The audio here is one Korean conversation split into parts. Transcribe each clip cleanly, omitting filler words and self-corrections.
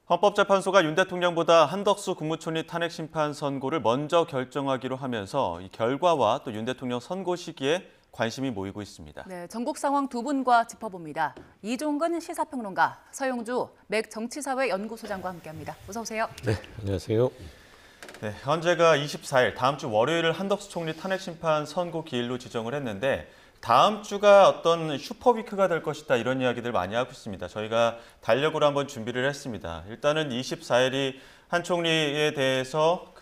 헌법재판소가 윤 대통령보다 한덕수 국무총리 탄핵 심판 선고를 먼저 결정하기로 하면서 이 결과와 또 윤 대통령 선고 시기에 관심이 모이고 있습니다. 네, 전국 상황 두 분과 짚어봅니다. 이종근 시사평론가, 서영주 맥정치사회 연구소장과 함께합니다. 어서 오세요. 네, 안녕하세요. 네, 현재가 24일 다음 주 월요일을 한덕수 총리 탄핵 심판 선고 기일로 지정을 했는데 다음 주가 어떤 슈퍼위크가 될 것이다 이런 이야기들 많이 하고 있습니다. 저희가 달력으로 한번 준비를 했습니다. 일단은 24일이 한 총리에 대해서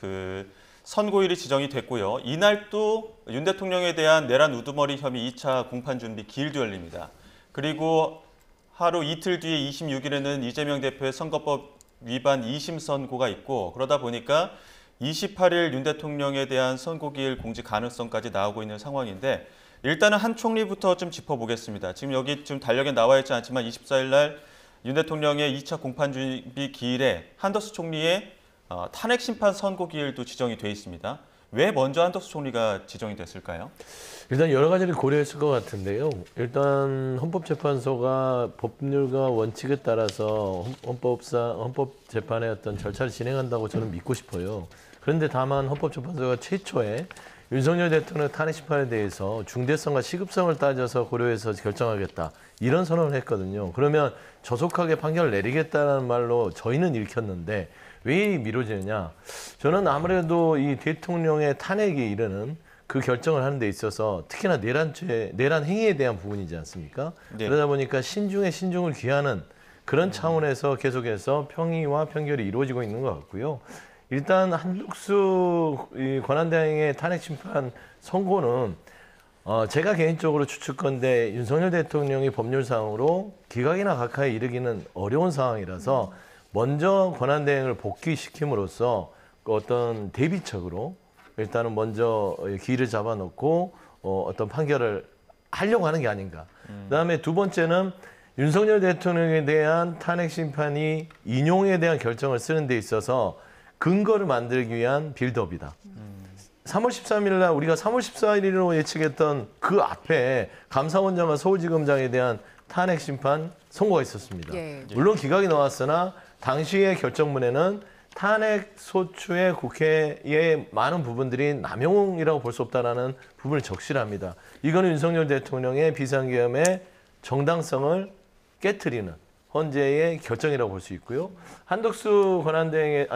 선고일이 지정이 됐고요. 이날 또 윤 대통령에 대한 내란 우두머리 혐의 2차 공판 준비 기일도 열립니다. 그리고 하루 이틀 뒤에 26일에는 이재명 대표의 선거법 위반 2심 선고가 있고 그러다 보니까 28일 윤 대통령에 대한 선고기일 공지 가능성까지 나오고 있는 상황인데 일단은 한 총리부터 좀 짚어보겠습니다. 지금 여기 좀 달력에 나와 있지 않지만 24일 날 윤 대통령의 2차 공판 준비 기일에 한덕수 총리의 탄핵 심판 선고 기일도 지정이 돼 있습니다. 왜 먼저 한덕수 총리가 지정이 됐을까요? 일단 여러 가지를 고려했을 것 같은데요. 일단 헌법재판소가 법률과 원칙에 따라서 헌법재판의 어떤 절차를 진행한다고 저는 믿고 싶어요. 그런데 다만 헌법재판소가 최초에 윤석열 대통령 탄핵 심판에 대해서 중대성과 시급성을 따져서 고려해서 결정하겠다. 이런 선언을 했거든요. 그러면 저속하게 판결을 내리겠다는 말로 저희는 읽혔는데 왜 미뤄지느냐? 저는 아무래도 이 대통령의 탄핵에 이르는 그 결정을 하는 데 있어서 특히나 내란 행위에 대한 부분이지 않습니까? 네. 그러다 보니까 신중에 신중을 기하는 그런 차원에서 계속해서 평의와 평결이 이루어지고 있는 것 같고요. 일단 한덕수 권한대행의 탄핵 심판 선고는 제가 개인적으로 추측컨대 윤석열 대통령이 법률상으로 기각이나 각하에 이르기는 어려운 상황이라서 먼저 권한대행을 복귀시킴으로써 어떤 대비책으로 일단은 먼저 기일을 잡아놓고 어떤 판결을 하려고 하는 게 아닌가. 그다음에 두 번째는 윤석열 대통령에 대한 탄핵 심판이 인용에 대한 결정을 쓰는 데 있어서 근거를 만들기 위한 빌드업이다. 3월 13일 날 우리가 3월 14일로 예측했던 그 앞에 감사원장과 서울지검장에 대한 탄핵 심판 선고가 있었습니다. 예. 물론 기각이 나왔으나 당시의 결정문에는 탄핵 소추의 국회의 많은 부분들이 남용이라고 볼 수 없다라는 부분을 적시합니다. 이거는 윤석열 대통령의 비상계엄의 정당성을 깨트리는 헌재의 결정이라고 볼 수 있고요. 한덕수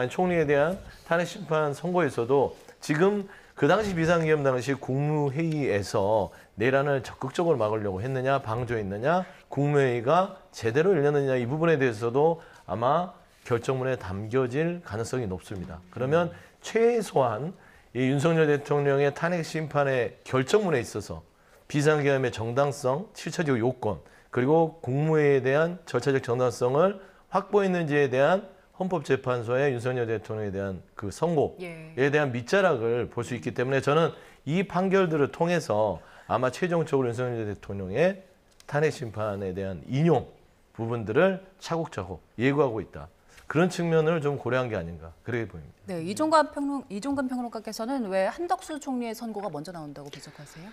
총리에 대한 탄핵 심판 선고에서도 지금 그 당시 비상계엄 당시 국무회의에서 내란을 적극적으로 막으려고 했느냐, 방조했느냐, 국무회의가 제대로 열렸느냐 이 부분에 대해서도 아마 결정문에 담겨질 가능성이 높습니다. 그러면 최소한 이 윤석열 대통령의 탄핵 심판의 결정문에 있어서 비상계엄의 정당성, 실체적 요건, 그리고 국무회의에 대한 절차적 정당성을 확보했는지에 대한 헌법재판소의 윤석열 대통령에 대한 그 선고에 대한 밑자락을 볼 수 있기 때문에 저는 이 판결들을 통해서 아마 최종적으로 윤석열 대통령의 탄핵 심판에 대한 인용 부분들을 차곡차곡 예고하고 있다. 그런 측면을 좀 고려한 게 아닌가 그렇게 보입니다. 네, 이종근 평론가께서는 왜 한덕수 총리의 선고가 먼저 나온다고 분석하세요?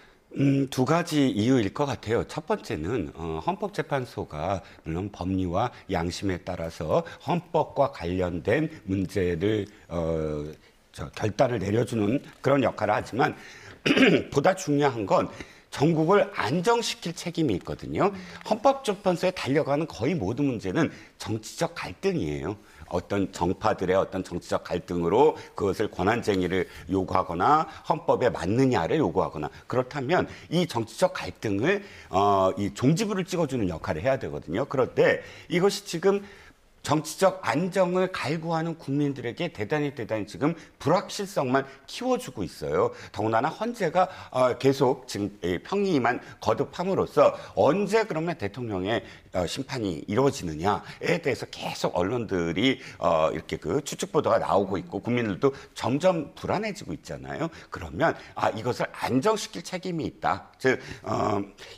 두 가지 이유일 것 같아요. 첫 번째는 헌법재판소가 물론 법리와 양심에 따라서 헌법과 관련된 문제를 결단을 내려주는 그런 역할을 하지만 보다 중요한 건 전국을 안정시킬 책임이 있거든요. 헌법재판소에 달려가는 거의 모든 문제는 정치적 갈등이에요. 어떤 정파들의 어떤 정치적 갈등으로 그것을 권한쟁의를 요구하거나 헌법에 맞느냐를 요구하거나 그렇다면 이 정치적 갈등을 이 종지부를 찍어주는 역할을 해야 되거든요. 그런데 이것이 지금 정치적 안정을 갈구하는 국민들에게 대단히 지금 불확실성만 키워주고 있어요. 더군다나 헌재가 계속 지금 평의만 거듭함으로써 언제 그러면 대통령의 심판이 이루어지느냐에 대해서 계속 언론들이 이렇게 추측 보도가 나오고 있고 국민들도 점점 불안해지고 있잖아요. 그러면 이것을 안정시킬 책임이 있다. 즉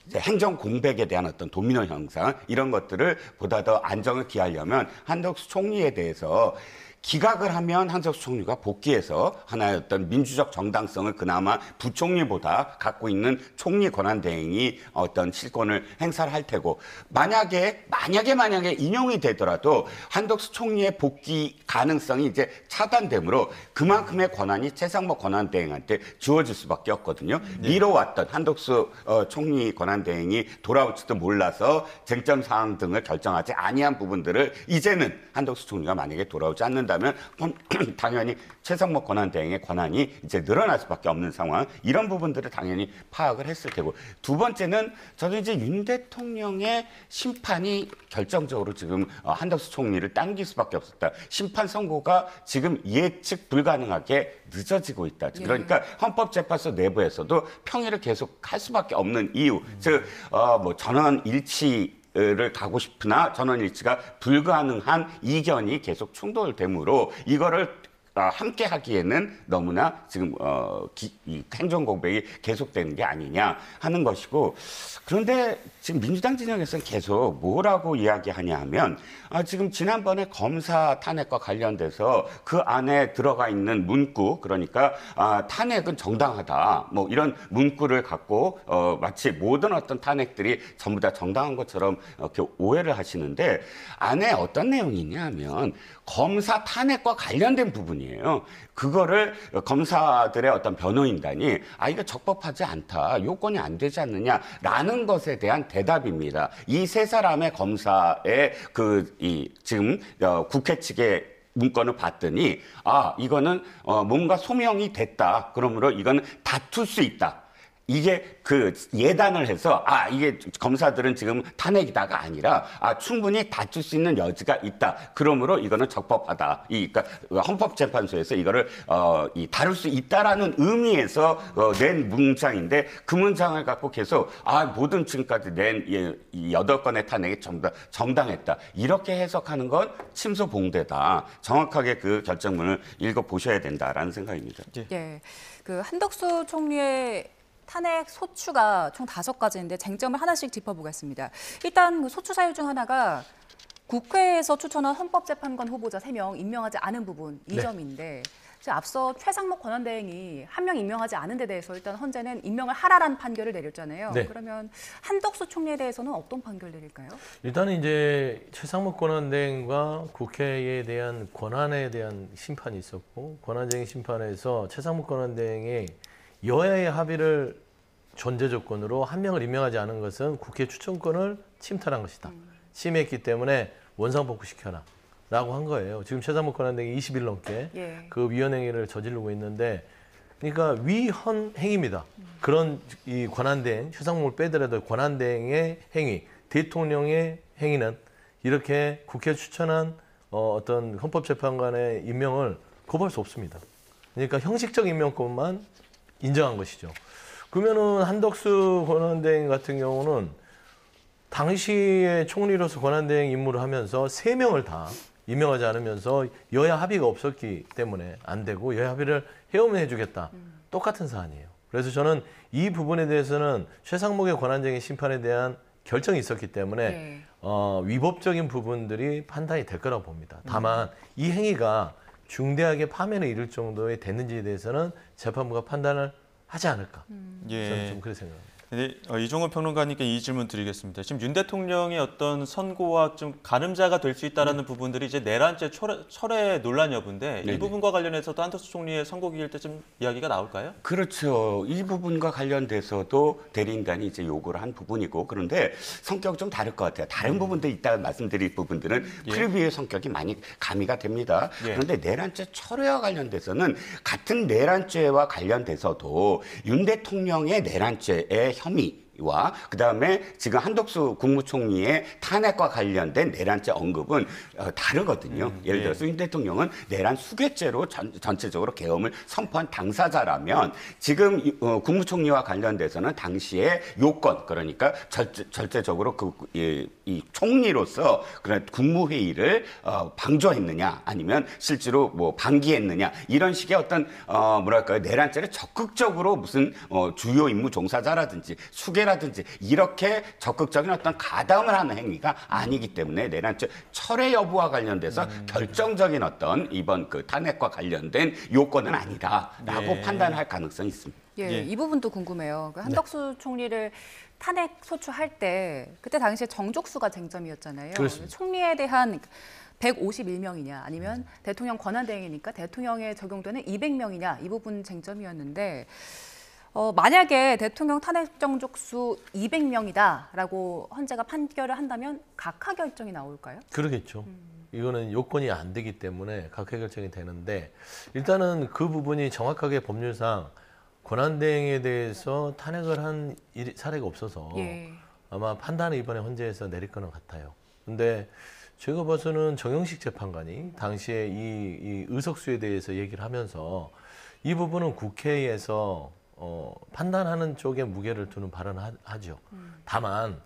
이제 행정 공백에 대한 어떤 도미노 현상 이런 것들을 보다 더 안정을 기하려면 한덕수 총리에 대해서 기각을 하면 한석수 총리가 복귀해서 하나의 어떤 민주적 정당성을 그나마 부총리보다 갖고 있는 총리 권한대행이 어떤 실권을 행사를 할 테고, 만약에 인용이 되더라도 한덕수 총리의 복귀 가능성이 이제 차단되므로 그만큼의 권한이 최상목 권한대행한테 주어질 수밖에 없거든요. 미뤄왔던 한덕수 총리 권한대행이 돌아올지도 몰라서 쟁점 사항 등을 결정하지 아니한 부분들을 이제는 한덕수 총리가 만약에 돌아오지 않는다면 당연히 최상목 권한대행의 권한이 이제 늘어날 수밖에 없는 상황, 이런 부분들을 당연히 파악을 했을 테고, 두 번째는 저도 이제 윤 대통령의 심판이 결정적으로 지금 한덕수 총리를 당길 수밖에 없었다. 심판 선고가 지금 예측 불가능하게 늦어지고 있다. 그러니까 헌법재판소 내부에서도 평일을 계속 할 수밖에 없는 이유, 즉 뭐 전원 일치를 가고 싶으나 전원 일치가 불가능한 이견이 계속 충돌되므로 이거를 함께 하기에는 너무나 지금 이 행정 공백이 계속되는 게 아니냐 하는 것이고, 그런데 지금 민주당 진영에서는 계속 뭐라고 이야기하냐 하면 지금 지난번에 검사 탄핵과 관련돼서 그 안에 들어가 있는 문구, 그러니까 탄핵은 정당하다 뭐 이런 문구를 갖고 마치 모든 어떤 탄핵들이 전부 다 정당한 것처럼 이렇게 오해를 하시는데, 안에 어떤 내용이 있냐 하면 검사 탄핵과 관련된 부분이에요. 그거를 검사들의 어떤 변호인단이 이거 적법하지 않다, 요건이 안 되지 않느냐라는 것에 대한 대답입니다. 이 세 사람의 검사의 지금 국회 측의 문건을 봤더니 이거는 뭔가 소명이 됐다. 그러므로 이거는 다툴 수 있다. 이게 예단을 해서 이게 검사들은 지금 탄핵이다가 아니라 충분히 다툴 수 있는 여지가 있다. 그러므로 이거는 적법하다. 그러니까 헌법재판소에서 이거를 다룰 수 있다라는 의미에서 낸 문장인데, 그 문장을 갖고 계속 모든 지금까지 낸 8건의 탄핵이 전부 다 정당했다. 이렇게 해석하는 건 침소봉대다. 정확하게 그 결정문을 읽어보셔야 된다라는 생각입니다. 예, 그 한덕수 총리의 탄핵 소추가 총 5가지인데 쟁점을 하나씩 짚어보겠습니다. 일단 그 소추 사유 중 하나가 국회에서 추천한 헌법재판관 후보자 3명 임명하지 않은 부분, 이 점인데, 앞서 최상목 권한대행이 한 명 임명하지 않은 데 대해서 일단 헌재는 임명을 하라라는 판결을 내렸잖아요. 네. 그러면 한덕수 총리에 대해서는 어떤 판결 내릴까요? 일단은 이제 최상목 권한대행과 국회에 대한 권한에 대한 심판이 있었고, 권한쟁의 심판에서 최상목 권한대행이 여야의 합의를 전제 조건으로 한 명을 임명하지 않은 것은 국회 추천권을 침탈한 것이다. 심했기 때문에 원상복구시켜라 라고 한 거예요. 지금 최상목 권한대행이 20일 넘게 그 위헌행위를 저지르고 있는데, 그러니까 위헌 행위입니다. 그런 이 권한대행, 최상목을 빼더라도 권한대행의 행위, 대통령의 행위는 이렇게 국회 추천한 어떤 헌법재판관의 임명을 거부할 수 없습니다. 그러니까 형식적 임명권만 인정한 것이죠. 그러면은 한덕수 권한대행 같은 경우는 당시에 총리로서 권한대행 임무를 하면서 3명을 다 임명하지 않으면서 여야 합의가 없었기 때문에 안 되고, 여야 합의를 해오면 해주겠다. 똑같은 사안이에요. 그래서 저는 이 부분에 대해서는 최상목의 권한쟁의 심판에 대한 결정이 있었기 때문에 위법적인 부분들이 판단이 될 거라고 봅니다. 다만 이 행위가 중대하게 파면에 이를 정도에 됐는지에 대해서는 재판부가 판단을 하지 않을까. 저는 좀 그렇게 생각합니다. 네, 이종호 평론가님께 이 질문 드리겠습니다. 지금 윤 대통령의 어떤 선고와 좀 가늠자가 될 수 있다라는 부분들이 이제 내란죄 철회 논란 여부인데, 이 부분과 관련해서도 한덕수 총리의 선고기일 때 좀 이야기가 나올까요? 그렇죠. 이 부분과 관련돼서도 대리인단이 이제 요구를 한 부분이고, 그런데 성격이 좀 다를 것 같아요. 다른 부분도 이따 말씀드릴 부분들은 프리뷰의 성격이 많이 가미가 됩니다. 그런데 내란죄 철회와 관련돼서는 같은 내란죄와 관련돼서도 윤 대통령의 내란죄의 혐의와 그다음에 지금 한덕수 국무총리의 탄핵과 관련된 내란죄 언급은 다르거든요. 예를 들어서 윤 대통령은 내란 수괴죄로 전체적으로 계엄을 선포한 당사자라면, 지금 국무총리와 관련돼서는 당시의 요건, 그러니까 절대적으로 이 총리로서 그런 국무회의를 방조했느냐 아니면 실제로 뭐 방기했느냐, 이런 식의 어떤 뭐랄까요, 내란죄를 적극적으로 무슨 주요 임무 종사자라든지 수괴 압제라든지 이렇게 적극적인 어떤 가담을 하는 행위가 아니기 때문에 내란 철회 여부와 관련돼서 결정적인 어떤 이번 그 탄핵과 관련된 요건은 아니다라고 예. 판단할 가능성이 있습니다. 예, 예. 이 부분도 궁금해요. 그 한덕수 총리를 탄핵 소추할 때 그때 당시에 정족수가 쟁점이었잖아요. 그렇습니다. 총리에 대한 151명이냐 아니면 대통령 권한대행이니까 대통령에 적용되는 200명이냐 이 부분 쟁점이었는데 만약에 대통령 탄핵 정족수 200명이다라고 헌재가 판결을 한다면 각하 결정이 나올까요? 그러겠죠. 이거는 요건이 안 되기 때문에 각하 결정이 되는데 일단은 그 부분이 정확하게 법률상 권한대행에 대해서 탄핵을 한 사례가 없어서 예. 아마 판단을 이번에 헌재에서 내릴 거는 같아요. 근데 제가 봐서는 정영식 재판관이 당시에 이 의석수에 대해서 얘기를 하면서 이 부분은 국회에서 판단하는 쪽에 무게를 두는 발언하죠. 다만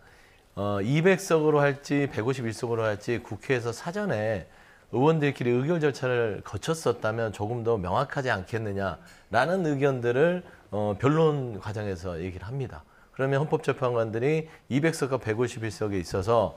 200석으로 할지 151석으로 할지 국회에서 사전에 의원들끼리 의결 절차를 거쳤었다면 조금 더 명확하지 않겠느냐라는 의견들을 변론 과정에서 얘기를 합니다. 그러면 헌법재판관들이 200석과 151석에 있어서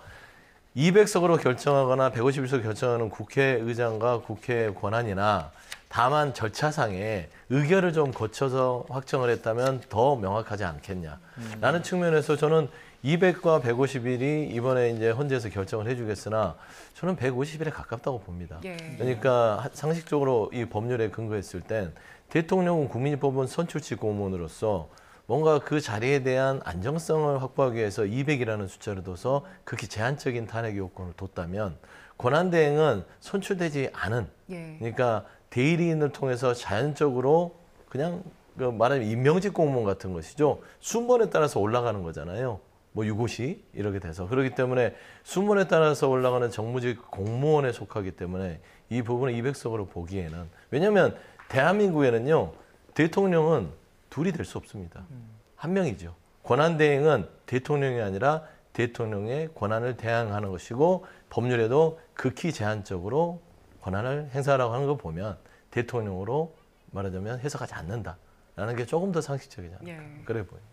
200석으로 결정하거나 151석 결정하는 국회의장과 국회 권한이나 다만 절차상에 의결을 좀 거쳐서 확정을 했다면 더 명확하지 않겠냐라는 측면에서 저는 200과 151이 이번에 이제 헌재에서 결정을 해주겠으나 저는 150일에 가깝다고 봅니다. 예. 그러니까 상식적으로 이 법률에 근거했을 땐 대통령은 국민이 뽑은 선출직 공무원으로서 뭔가 그 자리에 대한 안정성을 확보하기 위해서 200이라는 숫자를 둬서 극히 제한적인 탄핵 요건을 뒀다면 권한대행은 선출되지 않은 예. 그러니까 대리인을 통해서 자연적으로 그냥 말하자면 임명직 공무원 같은 것이죠. 순번에 따라서 올라가는 거잖아요. 뭐 유고시 이렇게 돼서 그렇기 때문에 순번에 따라서 올라가는 정무직 공무원에 속하기 때문에 이 부분을 200석으로 보기에는 왜냐하면 대한민국에는요 대통령은 둘이 될 수 없습니다. 한 명이죠. 권한대행은 대통령이 아니라 대통령의 권한을 대항하는 것이고 법률에도 극히 제한적으로 권한을 행사하라고 하는 거 보면 대통령으로 말하자면 해석하지 않는다라는 게 조금 더 상식적이지 않을까. 예. 그래 보여요.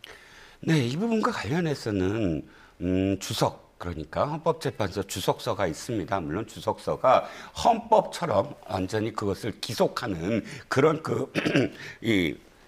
네, 이 부분과 관련해서는 주석 그러니까 헌법재판소 주석서가 있습니다. 물론 주석서가 헌법처럼 완전히 그것을 기속하는 그런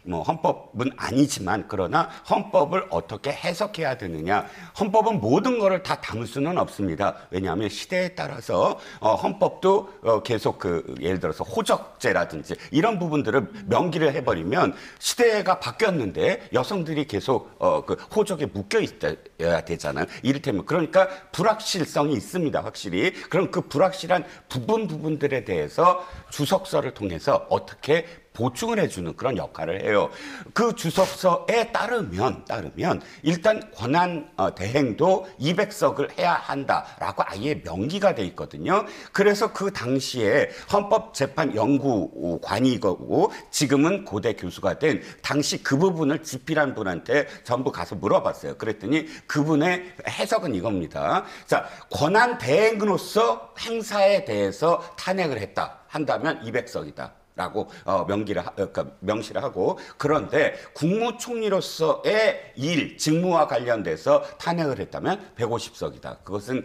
뭐 헌법은 아니지만 그러나 헌법을 어떻게 해석해야 되느냐. 헌법은 모든 것을 다 담을 수는 없습니다. 왜냐하면 시대에 따라서 헌법도 계속 예를 들어서 호적제라든지 이런 부분들을 명기를 해버리면 시대가 바뀌었는데 여성들이 계속 그 호적에 묶여 있어야 되잖아요. 이를테면 그러니까 불확실성이 있습니다. 확실히. 그럼 그 불확실한 부분들에 대해서 주석서를 통해서 어떻게 보충을 해주는 그런 역할을 해요. 그 주석서에 따르면 일단 권한 대행도 200석을 해야 한다라고 아예 명기가 돼 있거든요. 그래서 그 당시에 헌법재판연구관이고 지금은 고대 교수가 된 당시 그 부분을 집필한 분한테 전부 가서 물어봤어요. 그랬더니 그분의 해석은 이겁니다. 자, 권한 대행으로서 행사에 대해서 탄핵을 한다면 200석이다. 라고 명시를 하고 그런데 국무총리로서의 직무와 관련돼서 탄핵을 했다면 150석이다. 그것은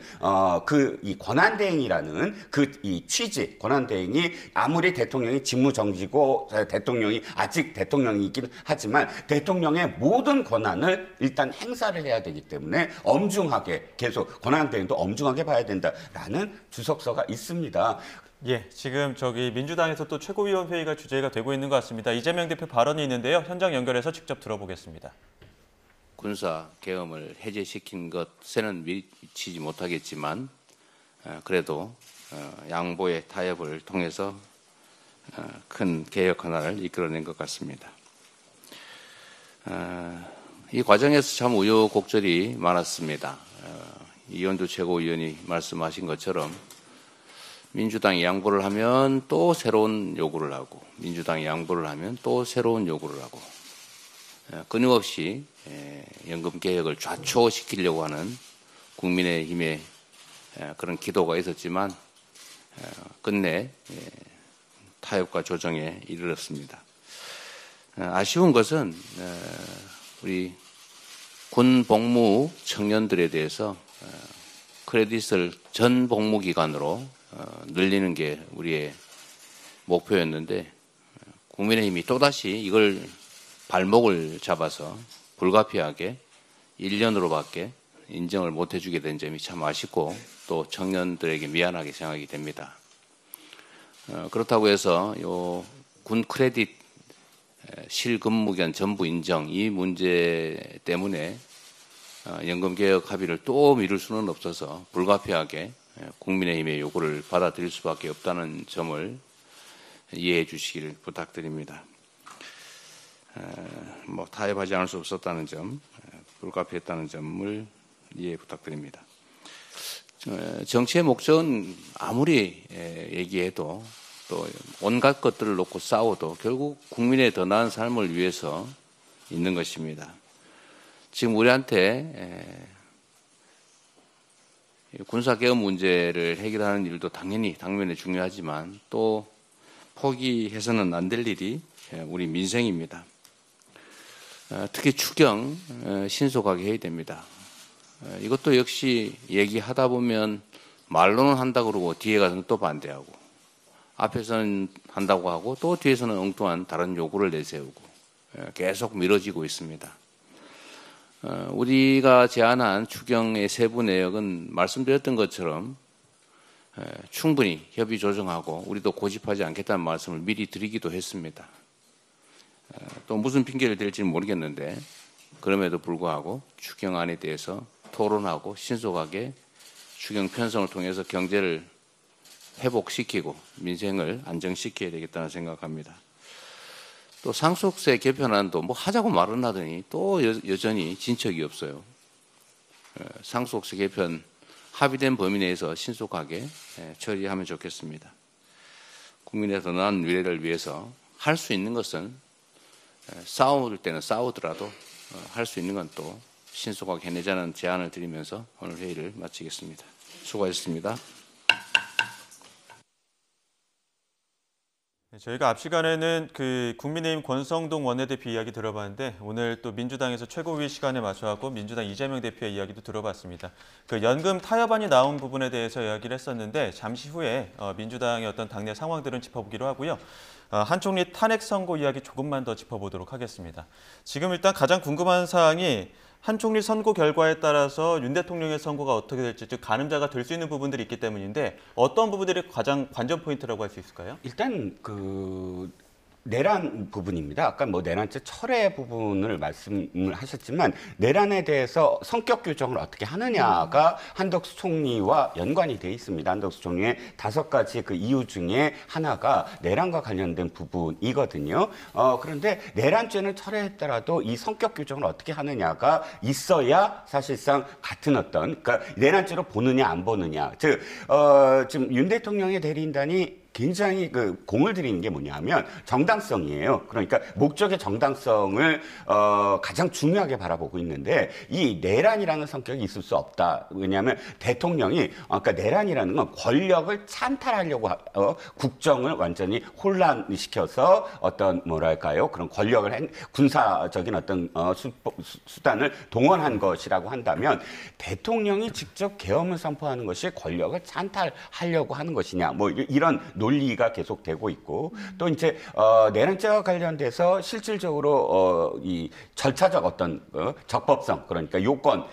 이 권한대행이라는 이 취지, 권한대행이 아무리 대통령이 직무정지고 대통령이 아직 대통령이긴 하지만 대통령의 모든 권한을 일단 행사를 해야 되기 때문에 엄중하게 계속 권한대행도 엄중하게 봐야 된다라는 주석서가 있습니다. 예, 지금 민주당에서 또 최고위원 회의가 주제가 되고 있는 것 같습니다. 이재명 대표 발언이 있는데요. 현장 연결해서 직접 들어보겠습니다. 군사 계엄을 해제시킨 것에는 미치지 못하겠지만 그래도 양보의 타협을 통해서 큰 개혁 하나를 이끌어낸 것 같습니다. 이 과정에서 참 우여곡절이 많았습니다. 이현주 최고위원이 말씀하신 것처럼 민주당이 양보를 하면 또 새로운 요구를 하고 민주당이 양보를 하면 또 새로운 요구를 하고 끊임없이 연금 개혁을 좌초시키려고 하는 국민의힘의 그런 기도가 있었지만 끝내 타협과 조정에 이르렀습니다. 아쉬운 것은 우리 군 복무 청년들에 대해서 크레딧을 전 복무 기간으로 늘리는 게 우리의 목표였는데 국민의힘이 또다시 이걸 발목을 잡아서 불가피하게 1년으로밖에 인정을 못 해주게 된 점이 참 아쉽고 또 청년들에게 미안하게 생각이 됩니다. 그렇다고 해서 요 군 크레딧 실근무기간 전부 인정 이 문제 때문에 연금개혁 합의를 또 미룰 수는 없어서 불가피하게 국민의힘의 요구를 받아들일 수밖에 없다는 점을 이해해 주시기를 부탁드립니다. 뭐 타협하지 않을 수 없었다는 점, 불가피했다는 점을 이해 부탁드립니다. 정치의 목적은 아무리 얘기해도 또 온갖 것들을 놓고 싸워도 결국 국민의 더 나은 삶을 위해서 있는 것입니다. 지금 우리한테 군사개혁 문제를 해결하는 일도 당면에 중요하지만 또 포기해서는 안 될 일이 우리 민생입니다. 특히 추경 신속하게 해야 됩니다. 이것도 역시 얘기하다 보면 말로는 한다 그러고 뒤에 가서는 또 반대하고 앞에서는 한다고 하고 또 뒤에서는 엉뚱한 다른 요구를 내세우고 계속 미뤄지고 있습니다. 우리가 제안한 추경의 세부 내역은 말씀드렸던 것처럼 충분히 협의 조정하고 우리도 고집하지 않겠다는 말씀을 미리 드리기도 했습니다. 또 무슨 핑계를 댈지는 모르겠는데 그럼에도 불구하고 추경안에 대해서 토론하고 신속하게 추경 편성을 통해서 경제를 회복시키고 민생을 안정시켜야 되겠다는 생각합니다. 또 상속세 개편안도 뭐 하자고 말은 하더니 또 여전히 진척이 없어요. 상속세 개편 합의된 범위 내에서 신속하게 처리하면 좋겠습니다. 국민의 더 나은 미래를 위해서 할 수 있는 것은 싸울 때는 싸우더라도 할 수 있는 건 또 신속하게 해내자는 제안을 드리면서 오늘 회의를 마치겠습니다. 수고하셨습니다. 저희가 앞 시간에는 국민의힘 권성동 원내대표 이야기 들어봤는데 오늘 또 민주당에서 최고위 시간에 맞춰갖고 민주당 이재명 대표의 이야기도 들어봤습니다. 그 연금 타협안이 나온 부분에 대해서 이야기를 했었는데 잠시 후에 민주당의 어떤 당내 상황들은 짚어보기로 하고요. 한 총리 탄핵 선고 이야기 조금만 더 짚어보도록 하겠습니다. 지금 일단 가장 궁금한 사항이 한 총리 선고 결과에 따라서 윤 대통령의 선고가 어떻게 될지, 즉 가늠자가 될 수 있는 부분들이 있기 때문인데 어떤 부분들이 가장 관전 포인트라고 할 수 있을까요? 일단 내란 부분입니다. 아까 뭐 내란죄 철회 부분을 말씀을 하셨지만 내란에 대해서 성격 규정을 어떻게 하느냐가 한덕수 총리와 연관이 돼 있습니다. 한덕수 총리의 5가지 그 이유 중에 하나가 내란과 관련된 부분이거든요. 그런데 내란죄는 철회했더라도 이 성격 규정을 어떻게 하느냐가 있어야 사실상 같은 그러니까 내란죄로 보느냐 안 보느냐. 즉 지금 윤 대통령의 대리인단이 굉장히 공을 들이는 게 뭐냐면 정당성이에요. 그러니까 목적의 정당성을 가장 중요하게 바라보고 있는데 이 내란이라는 성격이 있을 수 없다. 왜냐하면 대통령이 그러니까 내란이라는 건 권력을 찬탈하려고 국정을 완전히 혼란시켜서 어떤 뭐랄까요 그런 권력을 군사적인 어떤 수단을 동원한 것이라고 한다면 대통령이 직접 계엄을 선포하는 것이 권력을 찬탈하려고 하는 것이냐 뭐 이런 논리가 계속되고 있고 또 이제 내란죄와 관련돼서 실질적으로 이 절차적 어떤 적법성 그러니까 요건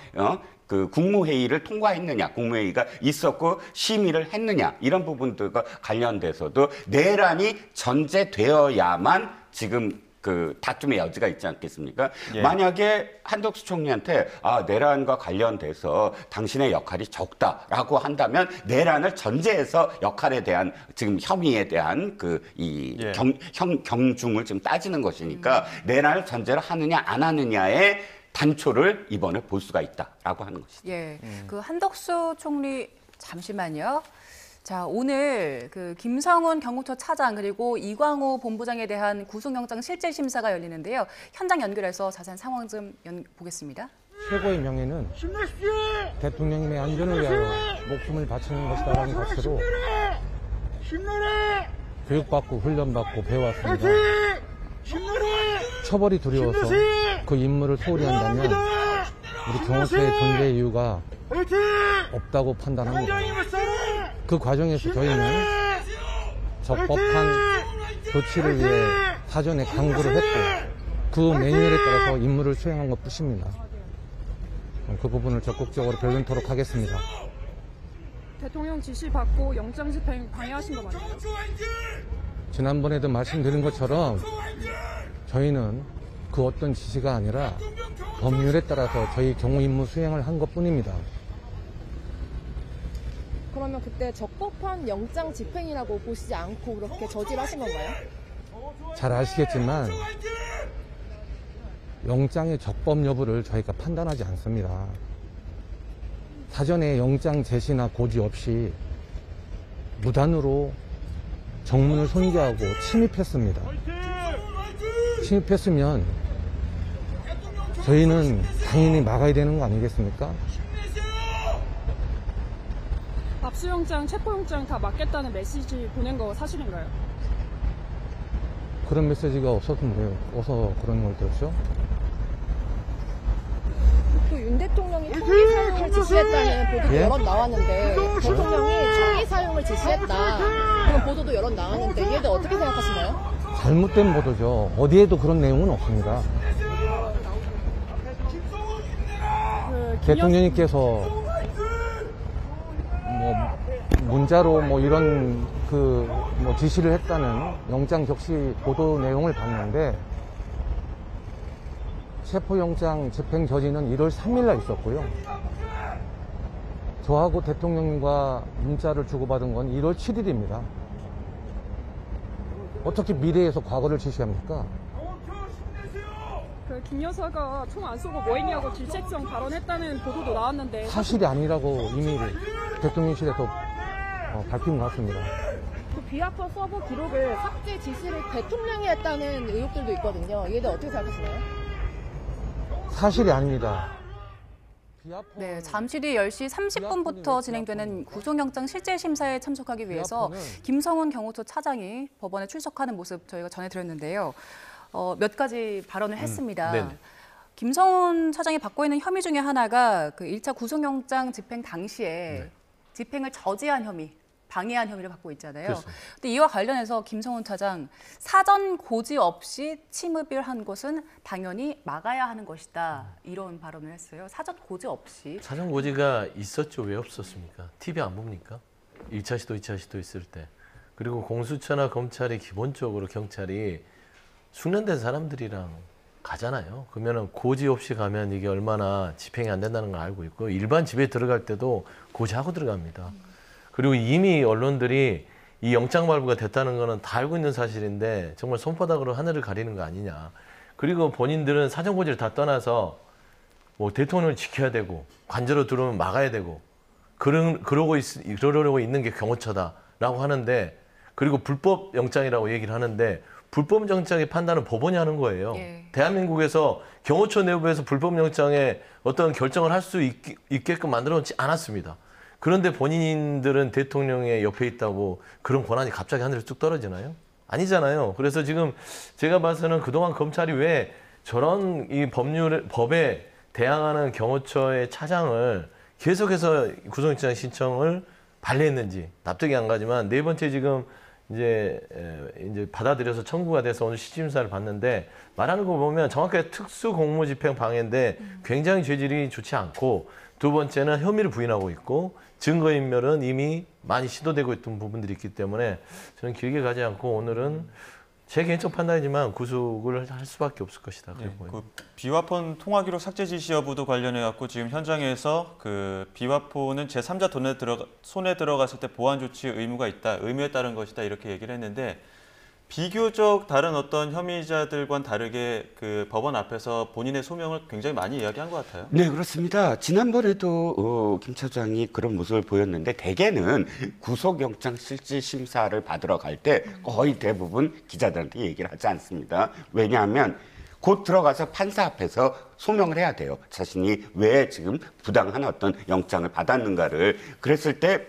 그 국무회의를 통과했느냐, 국무회의가 있었고 심의를 했느냐 이런 부분들과 관련돼서도 내란이 전제되어야만 지금 그 다툼의 여지가 있지 않겠습니까? 예. 만약에 한덕수 총리한테 내란과 관련돼서 당신의 역할이 적다라고 한다면 내란을 전제해서 역할에 대한 지금 혐의에 대한 예. 경중을 지금 따지는 것이니까 내란을 전제로 하느냐 안 하느냐의 단초를 이번에 볼 수가 있다라고 하는 것이죠. 예, 그 한덕수 총리 잠시만요. 자, 오늘 김성훈 경호처 차장 그리고 이광호 본부장에 대한 구속영장 실질 심사가 열리는데요. 현장 연결해서 자세한 상황 좀 보겠습니다. 최고의 명예는 대통령님의 안전을 위하여 목숨을 바치는 것이다라는 가치로 교육받고 훈련받고 배워왔습니다. 처벌이 두려워서 그 임무를 소홀히 한다면 우리 경호처의 존재 이유가 없다고 판단합니다. 그 과정에서 저희는 적법한 조치를 위해 사전에 강구를 했고 그 매뉴얼에 따라서 임무를 수행한 것 뿐입니다. 그 부분을 적극적으로 변론토록 하겠습니다. 대통령 지시 받고 영장 집행 방해하신 거 맞나요? 지난번에도 말씀드린 것처럼 저희는 그 어떤 지시가 아니라 법률에 따라서 저희 경우 임무 수행을 한 것 뿐입니다. 그러면 그때 적법한 영장 집행이라고 보시지 않고 그렇게 저질하신 건가요? 잘 아시겠지만 영장의 적법 여부를 저희가 판단하지 않습니다. 사전에 영장 제시나 고지 없이 무단으로 정문을 손괴하고 침입했습니다. 침입했으면 저희는 당연히 막아야 되는 거 아니겠습니까? 압수영장, 체포영장 다 맞겠다는 메시지 보낸 거 사실인가요? 그런 메시지가 없었는데요. 어서 그런 걸 들었죠? 또 윤 대통령이 총기 사용을 지시했다는 보도도 예? 여러 나왔는데 대통령이 총기 사용을 지시했다 그런 보도도 여러 나왔는데 이에 대해 어떻게 생각하시나요? 잘못된 보도죠. 어디에도 그런 내용은 없습니다. 대통령님께서 뭐 문자로 뭐 이런 뭐 지시를 했다는 영장 적시 보도 내용을 봤는데 체포영장 집행 저지는 1월 3일 날 있었고요. 저하고 대통령님과 문자를 주고받은 건 1월 7일입니다. 어떻게 미래에서 과거를 지시합니까? 김 여사가 총 안 쏘고 뭐 했냐고 질책성 발언했다는 보도도 나왔는데 사실이 아니라고 이미 대통령실에서 밝힌 것 같습니다. 그 비아폰 서버 기록을 삭제 지시를 대통령이 했다는 의혹들도 있거든요. 이에 대해 어떻게 생각하시나요? 사실이 아닙니다. 네, 잠시 뒤 10시 30분부터 진행되는 구속영장 실질심사에 참석하기 위해서 김성훈 경호처 차장이 법원에 출석하는 모습 저희가 전해드렸는데요. 몇 가지 발언을 했습니다. 네네. 김성훈 차장이 받고 있는 혐의 중에 하나가 그 1차 구속영장 집행 당시에 집행을 저지한 혐의, 방해한 혐의를 받고 있잖아요. 근데 이와 관련해서 김성훈 차장 사전 고지 없이 침입을 한 것은 당연히 막아야 하는 것이다. 이런 발언을 했어요. 사전 고지 없이. 사전 고지가 있었죠. 왜 없었습니까? TV 안 봅니까? 1차 시도, 2차 시도 있을 때. 그리고 공수처나 검찰이 기본적으로 경찰이 숙련된 사람들이랑 가잖아요. 그러면 고지 없이 가면 이게 얼마나 집행이 안 된다는 걸 알고 있고 일반 집에 들어갈 때도 고지하고 들어갑니다. 그리고 이미 언론들이 이 영장 발부가 됐다는 거는 다 알고 있는 사실인데 정말 손바닥으로 하늘을 가리는 거 아니냐. 그리고 본인들은 사전 고지를 다 떠나서 뭐 대통령을 지켜야 되고 관저로 들어오면 막아야 되고 그러려고 있는 게 경호처다라고 하는데 그리고 불법 영장이라고 얘기를 하는데 불법 영장의 판단은 법원이 하는 거예요. 예. 대한민국에서 경호처 내부에서 불법 영장에 어떤 결정을 할 수 있게끔 만들어 놓지 않았습니다. 그런데 본인들은 대통령의 옆에 있다고 그런 권한이 갑자기 하늘에 뚝 떨어지나요? 아니잖아요. 그래서 지금 제가 봐서는 그동안 검찰이 왜 저런 이 법에 대항하는 경호처의 차장을 계속해서 구속영장 신청을 발의했는지 납득이 안 가지만 네 번째 지금 이제 받아들여서 청구가 돼서 오늘 실질심사를 받는데 말하는 거 보면 정확하게 특수공무집행 방해인데 굉장히 죄질이 좋지 않고 두 번째는 혐의를 부인하고 있고 증거인멸은 이미 많이 시도되고 있던 부분들이 있기 때문에 저는 길게 가지 않고 오늘은 제 개인적 판단이지만 구속을 할 수밖에 없을 것이다. 네, 그 비화폰 통화 기록 삭제 지시 여부도 관련해 갖고 지금 현장에서 그 비화폰은 제3자 손에 들어갔을 때 보안 조치 의무가 있다, 의무에 따른 것이다 이렇게 얘기를 했는데 비교적 다른 어떤 혐의자들과는 다르게 그 법원 앞에서 본인의 소명을 굉장히 많이 이야기한 것 같아요. 네, 그렇습니다. 지난번에도 김 차장이 그런 모습을 보였는데 대개는 구속영장 실질심사를 받으러 갈 때 거의 대부분 기자들한테 얘기를 하지 않습니다. 왜냐하면 곧 들어가서 판사 앞에서 소명을 해야 돼요. 자신이 왜 지금 부당한 어떤 영장을 받았는가를. 그랬을 때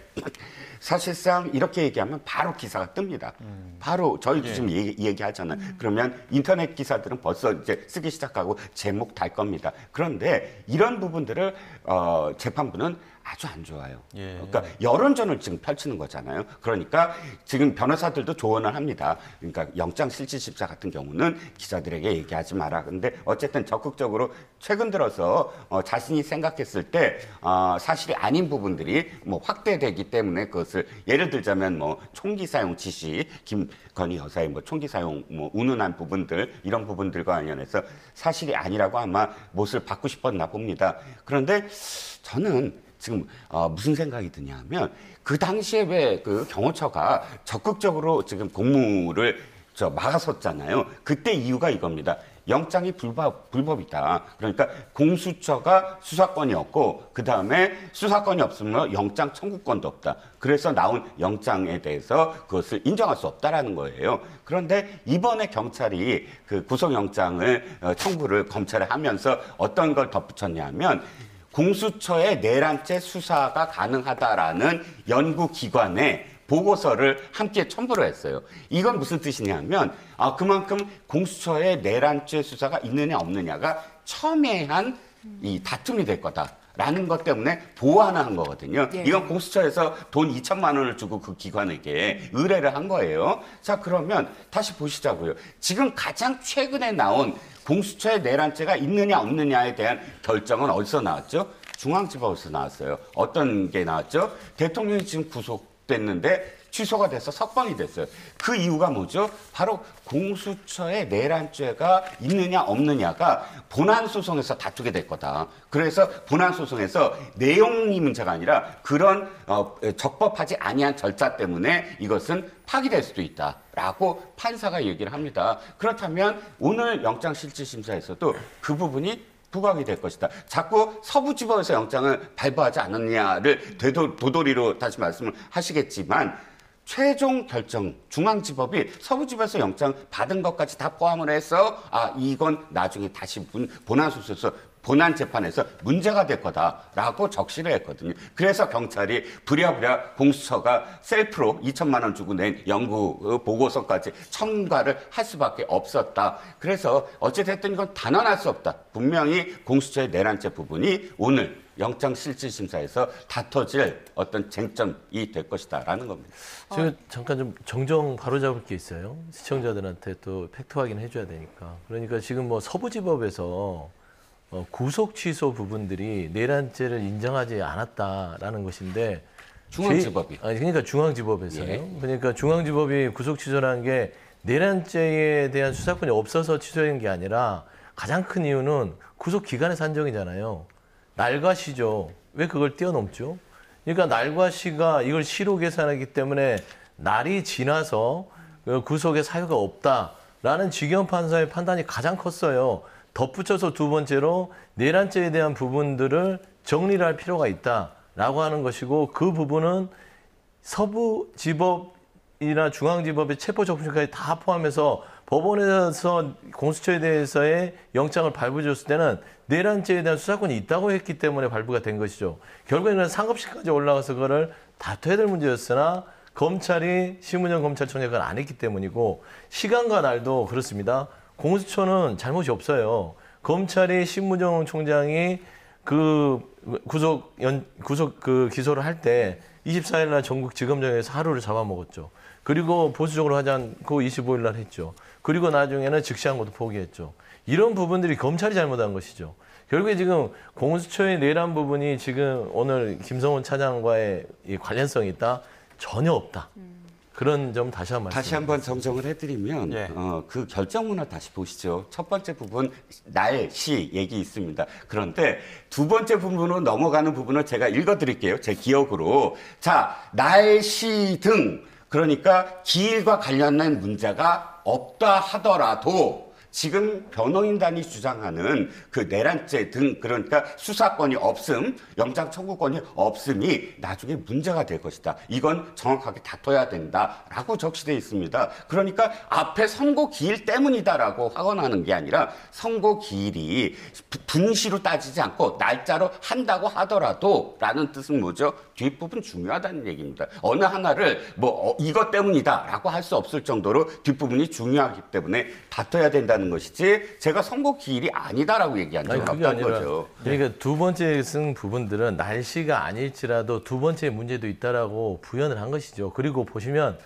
사실상 이렇게 얘기하면 바로 기사가 뜹니다. 바로 저희도 지금 얘기하잖아요. 그러면 인터넷 기사들은 벌써 이제 쓰기 시작하고 제목 달 겁니다. 그런데 이런 부분들을 재판부는 아주 안 좋아요. 그러니까 여론전을 지금 펼치는 거잖아요. 그러니까 지금 변호사들도 조언을 합니다. 그러니까 영장 실질심사 같은 경우는 기자들에게 얘기하지 마라. 근데 어쨌든 적극적으로 최근 들어서 자신이 생각했을 때 사실이 아닌 부분들이 뭐 확대되기 때문에 그것을 예를 들자면 뭐 총기 사용 지시, 김건희 여사의 뭐 총기 사용 뭐 운운한 부분들 이런 부분들과 관련해서 사실이 아니라고 아마 못을 받고 싶었나 봅니다. 그런데 저는 지금 무슨 생각이 드냐면 그 당시에 왜 그 경호처가 적극적으로 지금 공무를 막았었잖아요. 그때 이유가 이겁니다. 영장이 불법이다. 그러니까 공수처가 수사권이 없고 그 다음에 수사권이 없으면 영장 청구권도 없다. 그래서 나온 영장에 대해서 그것을 인정할 수 없다라는 거예요. 그런데 이번에 경찰이 그 구속영장을 청구를 검찰에 하면서 어떤 걸 덧붙였냐면 공수처의 내란죄 수사가 가능하다라는 연구기관의 보고서를 함께 첨부를 했어요. 이건 무슨 뜻이냐면 그만큼 공수처의 내란죄 수사가 있느냐 없느냐가 첨예한 이 다툼이 될 거다라는 것 때문에 보완을 한 거거든요. 이건 공수처에서 돈 2천만 원을 주고 그 기관에게 의뢰를 한 거예요. 자, 그러면 다시 보시자고요. 지금 가장 최근에 나온 공수처의 내란죄가 있느냐 없느냐에 대한 결정은 어디서 나왔죠? 중앙지법에서 나왔어요. 어떤 게 나왔죠? 대통령이 지금 구속됐는데 취소가 돼서 석방이 됐어요. 그 이유가 뭐죠? 바로 공수처의 내란죄가 있느냐 없느냐가 본안소송에서 다투게 될 거다. 그래서 본안소송에서 내용이 문제가 아니라 그런 적법하지 아니한 절차 때문에 이것은 파기될 수도 있다라고 판사가 얘기를 합니다. 그렇다면 오늘 영장실질심사에서도 그 부분이 부각이 될 것이다. 자꾸 서부지법에서 영장을 발부하지 않았냐를 도돌이로 다시 말씀을 하시겠지만 최종 결정 중앙지법이 서부지법에서 영장 받은 것까지 다 포함을 해서 이건 나중에 다시 본안소송에서 본안재판에서 문제가 될 거다라고 적시를 했거든요. 그래서 경찰이 부랴부랴 공수처가 셀프로 2천만 원 주고 낸 연구 보고서까지 첨가를 할 수밖에 없었다. 그래서 어찌됐든 이건 단언할 수 없다. 분명히 공수처의 내란죄 부분이 오늘 영장실질심사에서 다퉈질 어떤 쟁점이 될 것이다라는 겁니다. 제가 잠깐 좀 정정 바로잡을 게 있어요. 시청자들한테 또 팩트 확인해 줘야 되니까. 그러니까 지금 뭐 서부지법에서 구속 취소 부분들이 내란죄를 인정하지 않았다라는 것인데 중앙지법이 그러니까 중앙지법에서요. 그러니까 중앙지법이 구속 취소라는 게 내란죄에 대한 수사권이 없어서 취소한 게 아니라 가장 큰 이유는 구속 기간의 산정이잖아요. 날과 시죠. 왜 그걸 뛰어넘죠? 그러니까 날과 시가 이걸 시로 계산하기 때문에 날이 지나서 구속의 사유가 없다라는 지경 판사의 판단이 가장 컸어요. 덧붙여서 두 번째로 내란죄에 대한 부분들을 정리를 할 필요가 있다라고 하는 것이고 그 부분은 서부지법이나 중앙지법의 체포적부심까지 다 포함해서 법원에서 공수처에 대해서의 영장을 발부해줬을 때는 내란죄에 대한 수사권이 있다고 했기 때문에 발부가 된 것이죠. 결국에는 상급시까지 올라가서 그거를 다퉈야 될 문제였으나 검찰이 심은영 검찰총장이 그걸 안 했기 때문이고 시간과 날도 그렇습니다. 공수처는 잘못이 없어요. 검찰이 심무정 총장이 그 구속 기소를 할 때 24일 날 전국 지검장에서 하루를 잡아먹었죠. 그리고 보수적으로 하지 않고 25일 날 했죠. 그리고 나중에는 즉시한 것도 포기했죠. 이런 부분들이 검찰이 잘못한 것이죠. 결국에 지금 공수처의 내란 부분이 지금 오늘 김성훈 차장과의 이 관련성이 있다? 전혀 없다. 그런 점 다시 한번 정정을 해드리면 그 결정문을 다시 보시죠. 첫 번째 부분 날, 시 얘기 있습니다. 그런데 두 번째 부분으로 넘어가는 부분을 제가 읽어드릴게요. 제 기억으로. 자, 날, 시 등 그러니까 기일과 관련된 문제가 없다 하더라도 지금 변호인단이 주장하는 그 내란죄 등 그러니까 수사권이 없음, 영장 청구권이 없음이 나중에 문제가 될 것이다. 이건 정확하게 다퉈야 된다라고 적시되어 있습니다. 그러니까 앞에 선고 기일 때문이다라고 확언하는 게 아니라 선고 기일이 분시로 따지지 않고 날짜로 한다고 하더라도라는 뜻은 뭐죠? 뒷부분 중요하다는 얘기입니다. 어느 하나를 뭐 이것 때문이다라고 할 수 없을 정도로 뒷부분이 중요하기 때문에 다퉈야 된다는 것이지 제가 선고 기일이 아니다라고 얘기한 적은 없다는 거죠. 그러니까 두 번째 쓴 부분들은 날씨가 아닐지라도 두 번째 문제도 있다라고 부연을 한 것이죠. 그리고 보시면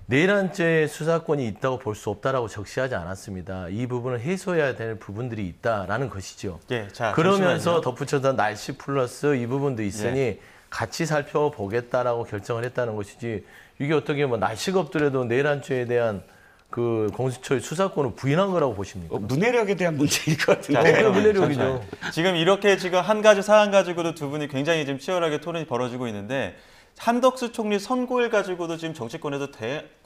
내란죄 수사권이 있다고 볼 수 없다라고 적시하지 않았습니다. 이 부분을 해소해야 될 부분들이 있다라는 것이죠. 예, 자, 그러면서 잠시만요. 덧붙여서 날씨 플러스 이 부분도 있으니 예. 같이 살펴보겠다라고 결정을 했다는 것이지 이게 어떻게 뭐 날씨가 없더라도 내란죄에 대한 그 공수처의 수사권을 부인한 거라고 보십니까? 문해력에 대한 문제일 것 자, 같은데. 그건 문해력이죠. 지금 이렇게 지금 한 가지 사안 가지고도 두 분이 굉장히 지금 치열하게 토론이 벌어지고 있는데 한덕수 총리 선고일 가지고도 지금 정치권에서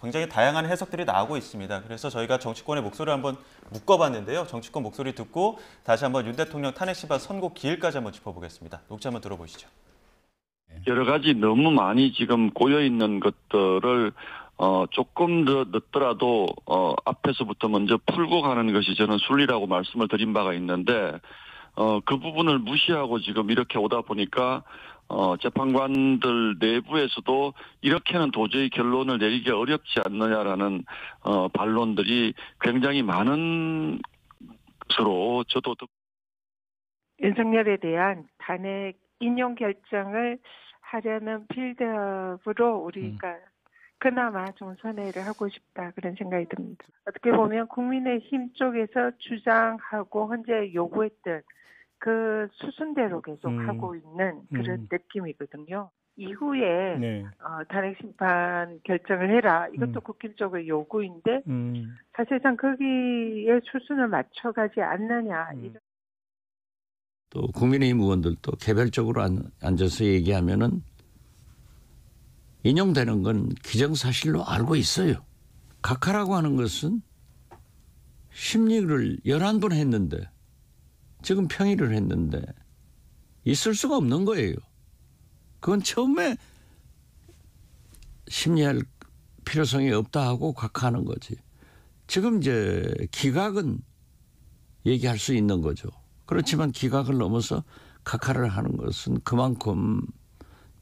굉장히 다양한 해석들이 나오고 있습니다. 그래서 저희가 정치권의 목소리를 한번 묶어봤는데요. 정치권 목소리 듣고 다시 한번 윤 대통령 탄핵 심판 선고 기일까지 한번 짚어보겠습니다. 녹취 한번 들어보시죠. 여러 가지 너무 많이 지금 고여 있는 것들을 조금 더 늦더라도 앞에서부터 먼저 풀고 가는 것이 저는 순리라고 말씀을 드린 바가 있는데 그 부분을 무시하고 지금 이렇게 오다 보니까 재판관들 내부에서도 이렇게는 도저히 결론을 내리기 어렵지 않느냐라는 반론들이 굉장히 많은 것으로 저도 윤석열에 대한 탄핵 인용 결정을 하려는 빌드업으로 우리가 그나마 좀 선회를 하고 싶다 그런 생각이 듭니다. 어떻게 보면 국민의힘 쪽에서 주장하고 현재 요구했던 그 수순대로 계속 하고 있는 그런 느낌이거든요. 이후에 탄핵 심판 결정을 해라. 이것도 국힘 쪽의 요구인데 사실상 거기에 수순을 맞춰가지 않느냐. 또 국민의힘 의원들도 개별적으로 앉아서 얘기하면은 인용되는 건 기정사실로 알고 있어요. 각하라고 하는 것은 심리를 11번 했는데 지금 평의를 했는데 있을 수가 없는 거예요. 그건 처음에 심리할 필요성이 없다 하고 각하하는 거지. 지금 이제 기각은 얘기할 수 있는 거죠. 그렇지만 기각을 넘어서 각하를 하는 것은 그만큼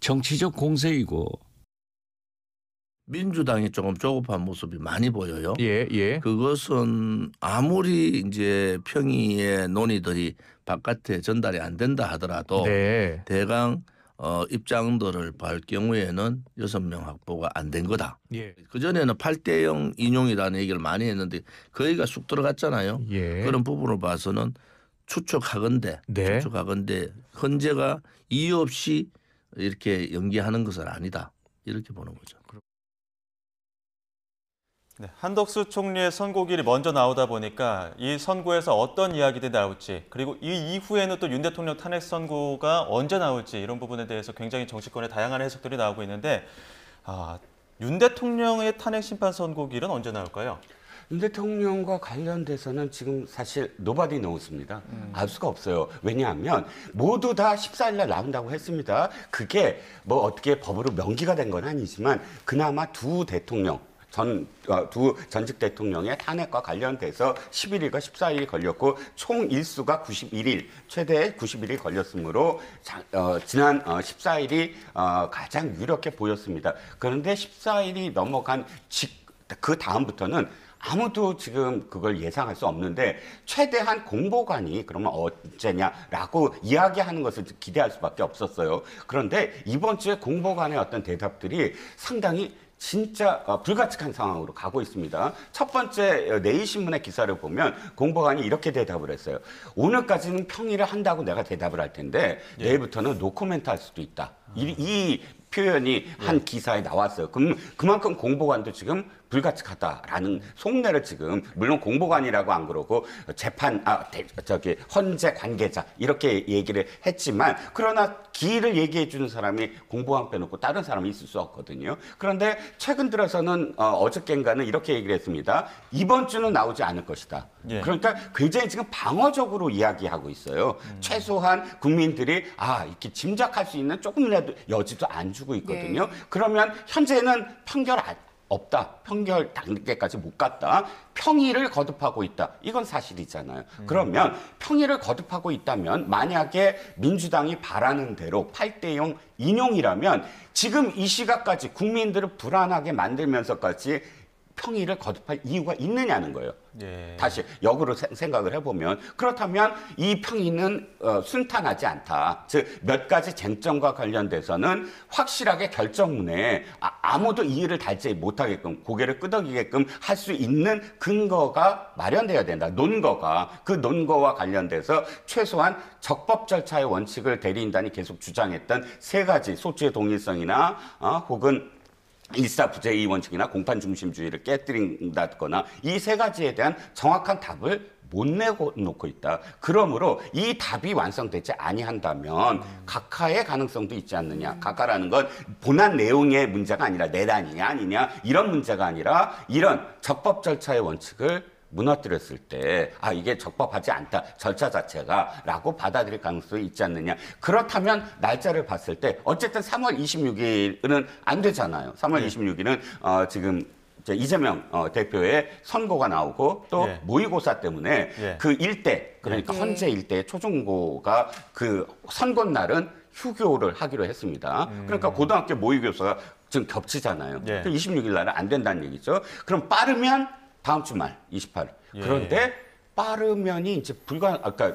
정치적 공세이고 민주당이 조금 조급한 모습이 많이 보여요. 예. 그것은 아무리 이제 평의의 논의들이 바깥에 전달이 안 된다 하더라도 네. 대강 입장들을 볼 경우에는 6명 확보가 안 된 거다. 예. 그전에는 8대0 인용이라는 얘기를 많이 했는데 거기가 쑥 들어갔잖아요. 예. 그런 부분을 봐서는 추측하건대 헌재가 이유 없이 이렇게 연기하는 것은 아니다. 이렇게 보는 거죠. 네, 한덕수 총리의 선고기일이 먼저 나오다 보니까 이 선고에서 어떤 이야기들이 나올지 그리고 이 이후에는 또 윤 대통령 탄핵 선고가 언제 나올지 이런 부분에 대해서 굉장히 정치권에 다양한 해석들이 나오고 있는데 윤 대통령의 탄핵 심판 선고기일은 언제 나올까요? 윤 대통령과 관련돼서는 지금 사실 노바디 노우스입니다. 알 수가 없어요. 왜냐하면 모두 다 14일 날 나온다고 했습니다. 그게 뭐 어떻게 법으로 명기가 된 건 아니지만 그나마 두 전직 대통령의 탄핵과 관련돼서 11일과 14일이 걸렸고 총 일수가 91일, 최대 91일 걸렸으므로 지난 14일이 가장 유력해 보였습니다. 그런데 14일이 넘어간 그 다음부터는 아무도 지금 그걸 예상할 수 없는데 최대한 공보관이 그러면 언제냐라고 이야기하는 것을 기대할 수밖에 없었어요. 그런데 이번 주에 공보관의 어떤 대답들이 상당히 진짜 불가측한 상황으로 가고 있습니다. 첫 번째 내일신문의 기사를 보면 공보관이 이렇게 대답을 했어요. 오늘까지는 평의를 한다고 내가 대답을 할 텐데 내일부터는 노코멘트 할 수도 있다. 이 표현이 한 기사에 나왔어요. 그만큼 공보관도 지금 불가촉하다라는 속내를 지금 물론 공보관이라고 안 그러고 헌재 관계자 이렇게 얘기를 했지만 그러나 기일을 얘기해 주는 사람이 공보관 빼놓고 다른 사람이 있을 수 없거든요. 그런데 최근 들어서는 어저께인가는 이렇게 얘기를 했습니다. 이번 주는 나오지 않을 것이다. 예. 그러니까 굉장히 지금 방어적으로 이야기하고 있어요. 최소한 국민들이 이렇게 짐작할 수 있는 조금이라도 여지도 안 주고 있거든요. 예. 그러면 현재는 판결 없다. 판결 단계까지 못 갔다. 평의를 거듭하고 있다. 이건 사실이잖아요. 그러면 평의를 거듭하고 있다면 만약에 민주당이 바라는 대로 8대0 인용이라면 지금 이 시각까지 국민들을 불안하게 만들면서까지 평의를 거듭할 이유가 있느냐는 거예요. 예. 다시 역으로 생각을 해보면 그렇다면 이 평의는 순탄하지 않다. 즉 몇 가지 쟁점과 관련돼서는 확실하게 결정문에 아무도 이의를 달지 못하게끔 고개를 끄덕이게끔 할 수 있는 근거가 마련돼야 된다. 논거가. 그 논거와 관련돼서 최소한 적법 절차의 원칙을 대리인단이 계속 주장했던 3가지 소추의 동일성이나 혹은 일사부재의 원칙이나 공판 중심주의를 깨뜨린다거나 이 3가지에 대한 정확한 답을 못 내놓고 있다. 그러므로 이 답이 완성되지 아니한다면 각하의 가능성도 있지 않느냐. 각하라는 건 본안 내용의 문제가 아니라 내란이냐 아니냐 이런 문제가 아니라 이런 적법 절차의 원칙을 무너뜨렸을 때 이게 적법하지 않다. 절차 자체가 라고 받아들일 가능성이 있지 않느냐. 그렇다면 날짜를 봤을 때 어쨌든 3월 26일은 안 되잖아요. 3월 26일은 지금 이재명 대표의 선고가 나오고 또 모의고사 때문에 그 일대 그러니까 헌재 일대의 초중고가 그 선고 날은 휴교를 하기로 했습니다. 그러니까 고등학교 모의고사가 지금 겹치잖아요. 26일 날은 안 된다는 얘기죠. 그럼 빠르면 다음 주 말 28일. 그런데 빠르면이 이제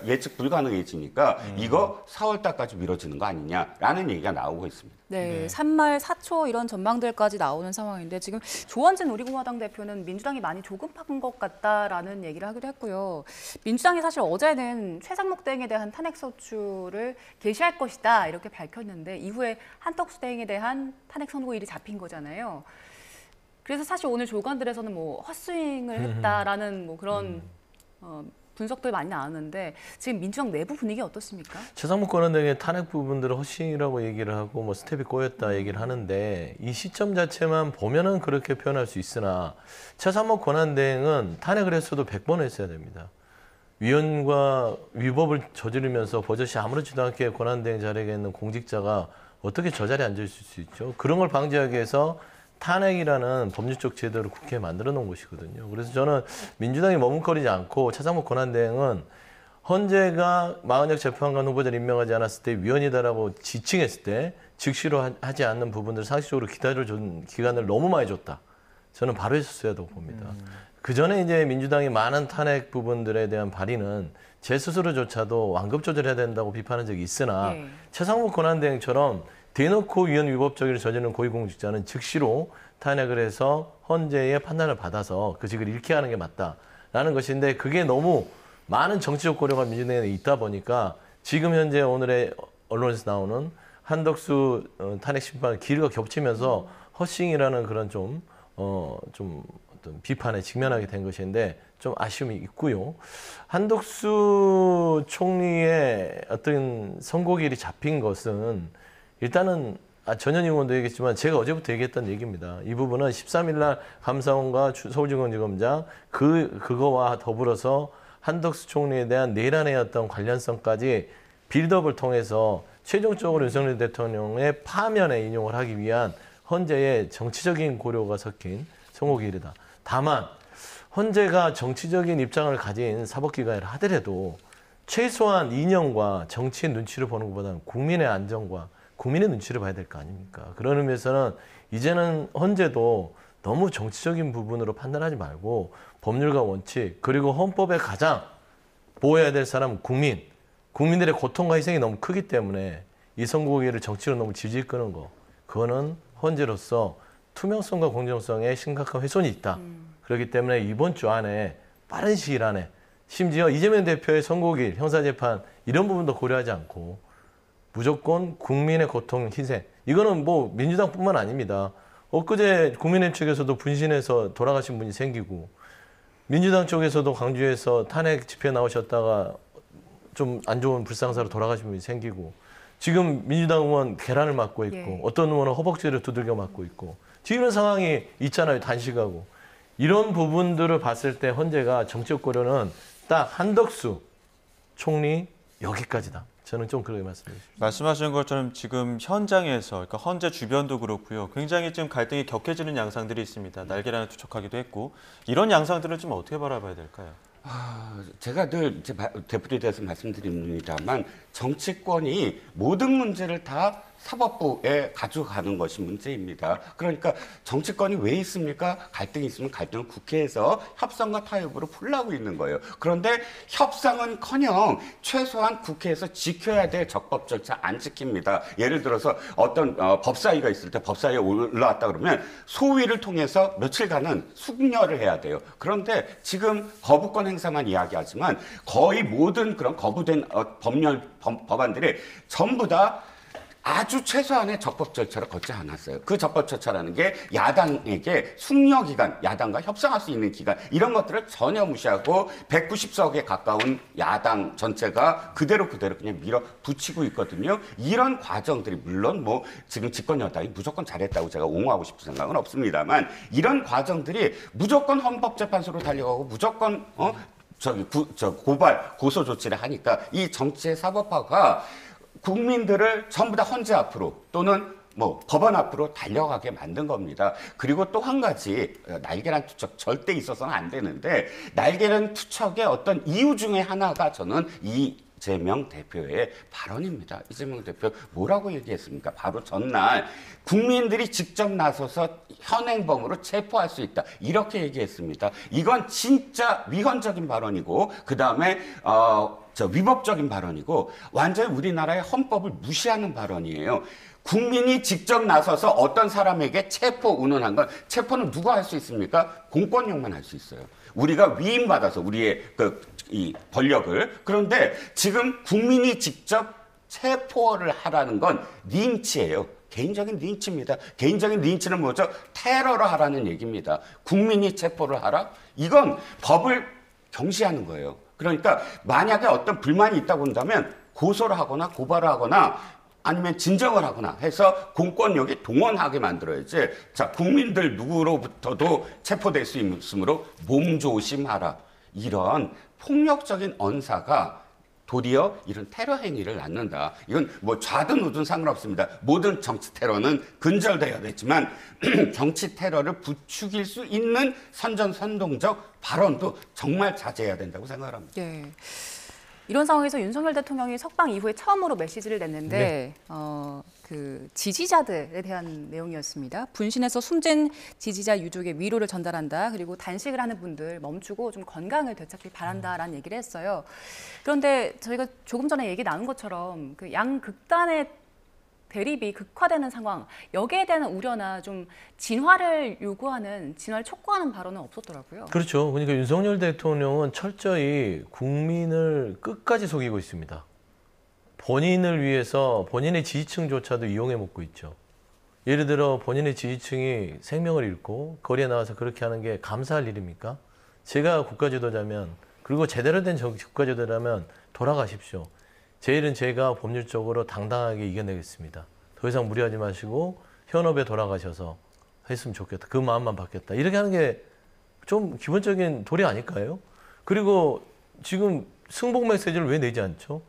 예측 불가능해지니까 이거 4월 달까지 미뤄지는 거 아니냐라는 얘기가 나오고 있습니다. 네, 3말 4초 이런 전망들까지 나오는 상황인데 지금 조원진 우리공화당 대표는 민주당이 많이 조급한 것 같다라는 얘기를 하기도 했고요. 민주당이 사실 어제는 최상목 대행에 대한 탄핵소추를 개시할 것이다 이렇게 밝혔는데 이후에 한덕수 대행에 대한 탄핵 선고일이 잡힌 거잖아요. 그래서 사실 오늘 조간들에서는 헛스윙을 했다라는 그런 분석들 많이 나왔는데 지금 민주당 내부 분위기 어떻습니까? 최상목 권한대행의 탄핵 부분들을 헛스윙이라고 얘기를 하고 스텝이 꼬였다 얘기를 하는데 이 시점 자체만 보면은 그렇게 표현할 수 있으나 최상목 권한대행은 탄핵을 했어도 100번 했어야 됩니다. 위헌과 위법을 저지르면서 버젓이 아무렇지도 않게 권한대행 자리에 있는 공직자가 어떻게 저 자리에 앉아 있을 수 있죠? 그런 걸 방지하기 위해서 탄핵이라는 법률적 제도를 국회에 만들어 놓은 것이거든요. 그래서 저는 민주당이 머뭇거리지 않고 최상목 권한대행은 헌재가 마은혁 재판관 후보자를 임명하지 않았을 때 위헌이다라고 지칭했을 때 즉시로 하지 않는 부분들 상식적으로 기다려준 기간을 너무 많이 줬다. 저는 바로 했었어야 하다고 봅니다. 그 전에 이제 민주당이 많은 탄핵 부분들에 대한 발의는 제 스스로조차도 완급 조절해야 된다고 비판한 적이 있으나 최상목 권한대행처럼 대놓고 위헌 위법적인 저지르는 고위공직자는 즉시로 탄핵을 해서 헌재의 판단을 받아서 그 직을 잃게 하는 게 맞다라는 것인데 그게 너무 많은 정치적 고려가 민주당에 있다 보니까 지금 현재 오늘의 언론에서 나오는 한덕수 탄핵 심판 기일과 겹치면서 헛싱이라는 그런 좀 어떤 비판에 직면하게 된 것인데 좀 아쉬움이 있고요. 한덕수 총리의 어떤 선고기일이 잡힌 것은 일단은 전현희 의원도 얘기했지만 제가 어제부터 얘기했던 얘기입니다. 이 부분은 13일 날 감사원과 서울중앙지검장 그거와 더불어서 한덕수 총리에 대한 내란의 어떤 관련성까지 빌드업을 통해서 최종적으로 윤석열 대통령의 파면에 인용을 하기 위한 헌재의 정치적인 고려가 섞인 선고기일이다. 다만 헌재가 정치적인 입장을 가진 사법기관이라 하더라도 최소한 이념과 정치의 눈치를 보는 것보다는 국민의 안전과 국민의 눈치를 봐야 될 거 아닙니까? 그런 의미에서는 이제는 헌재도 너무 정치적인 부분으로 판단하지 말고 법률과 원칙 그리고 헌법에 가장 보호해야 될 사람은 국민들의 고통과 희생이 너무 크기 때문에 이 선고기일을 정치로 너무 질질 끄는 거 그거는 헌재로서 투명성과 공정성에 심각한 훼손이 있다. 그렇기 때문에 이번 주 안에 빠른 시일 안에 심지어 이재명 대표의 선고기일, 형사재판 이런 부분도 고려하지 않고 무조건 국민의 고통, 희생 이거는 민주당뿐만 아닙니다. 엊그제 국민의힘 측에서도 분신해서 돌아가신 분이 생기고 민주당 쪽에서도 광주에서 탄핵 집회 나오셨다가 좀 안 좋은 불상사로 돌아가신 분이 생기고 지금 민주당 의원 계란을 맞고 있고 어떤 의원은 허벅지를 두들겨 맞고 있고 지금 이런 상황이 있잖아요. 단식하고. 이런 부분들을 봤을 때 헌재가 정치적 고려는 딱 한덕수 총리 여기까지다. 저는 좀 그렇게 말씀드립니다. 말씀하신 것처럼 지금 현장에서, 그러니까 헌재 주변도 그렇고요. 굉장히 지금 갈등이 격해지는 양상들이 있습니다. 날개란을 투척하기도 했고 이런 양상들을 좀 어떻게 바라봐야 될까요? 제가 늘 대표에 대해서 말씀드립니다만 정치권이 모든 문제를 다 사법부에 가져가는 것이 문제입니다. 그러니까 정치권이 왜 있습니까? 갈등이 있으면 갈등을 국회에서 협상과 타협으로 풀라고 있는 거예요. 그런데 협상은커녕 최소한 국회에서 지켜야 될 적법 절차 안 지킵니다. 예를 들어서 어떤 법사위가 있을 때 법사위에 올라왔다 그러면 소위를 통해서 며칠간은 숙려를 해야 돼요. 그런데 지금 거부권 행사만 이야기하지만 거의 모든 그런 거부된 법안들이 전부 다 아주 최소한의 적법 절차를 걷지 않았어요. 그 적법 절차라는 게 야당에게 숙려 기간, 야당과 협상할 수 있는 기간 이런 것들을 전혀 무시하고 190석에 가까운 야당 전체가 그대로 그냥 밀어붙이고 있거든요. 이런 과정들이 물론 뭐 지금 집권 여당이 무조건 잘했다고 제가 옹호하고 싶은 생각은 없습니다만 이런 과정들이 무조건 헌법재판소로 달려가고 무조건 고소 조치를 하니까 이 정치의 사법화가 국민들을 전부 다 헌재 앞으로 또는 뭐 법원 앞으로 달려가게 만든 겁니다. 그리고 또 한 가지 날개란 투척 절대 있어서는 안 되는데 날개란 투척의 어떤 이유 중에 하나가 저는 이재명 대표의 발언입니다. 이재명 대표 뭐라고 얘기했습니까? 바로 전날 국민들이 직접 나서서 현행범으로 체포할 수 있다. 이렇게 얘기했습니다. 이건 진짜 위헌적인 발언이고 그다음에 위법적인 발언이고 완전히 우리나라의 헌법을 무시하는 발언이에요. 국민이 직접 나서서 어떤 사람에게 체포 운운한 건 체포는 누가 할 수 있습니까? 공권력만 할 수 있어요. 우리가 위임받아서 우리의 이 권력을. 그런데 지금 국민이 직접 체포를 하라는 건 린치예요. 개인적인 린치입니다. 개인적인 린치는 뭐죠? 테러를 하라는 얘기입니다. 국민이 체포를 하라? 이건 법을 경시하는 거예요. 그러니까 만약에 어떤 불만이 있다고 한다면 고소를 하거나 고발을 하거나 아니면 진정을 하거나 해서 공권력이 동원하게 만들어야지. 자, 국민들 누구로부터도 체포될 수 있으므로 몸조심하라. 이런 폭력적인 언사가 도리어 이런 테러 행위를 낳는다. 이건 뭐 좌든 우든 상관없습니다. 모든 정치 테러는 근절되어야 되지만 정치 테러를 부추길 수 있는 선전선동적 발언도 정말 자제해야 된다고 생각을 합니다. 네. 이런 상황에서 윤석열 대통령이 석방 이후에 처음으로 메시지를 냈는데 그 지지자들에 대한 내용이었습니다. 분신해서 숨진 지지자 유족의 위로를 전달한다. 그리고 단식을 하는 분들 멈추고 좀 건강을 되찾길 바란다라는 얘기를 했어요. 그런데 저희가 조금 전에 얘기 나눈 것처럼 그 양 극단의 대립이 극화되는 상황, 여기에 대한 우려나 좀 진화를 촉구하는 발언은 없었더라고요. 그렇죠. 그러니까 윤석열 대통령은 철저히 국민을 끝까지 속이고 있습니다. 본인을 위해서 본인의 지지층조차도 이용해 먹고 있죠. 예를 들어 본인의 지지층이 생명을 잃고 거리에 나와서 그렇게 하는 게 감사할 일입니까? 제가 국가지도자면, 그리고 제대로 된 국가지도자면 돌아가십시오. 제 일은 제가 법률적으로 당당하게 이겨내겠습니다. 더 이상 무리하지 마시고 현업에 돌아가셔서 했으면 좋겠다. 그 마음만 받겠다. 이렇게 하는 게 좀 기본적인 도리 아닐까요? 그리고 지금 승복 메시지를 왜 내지 않죠?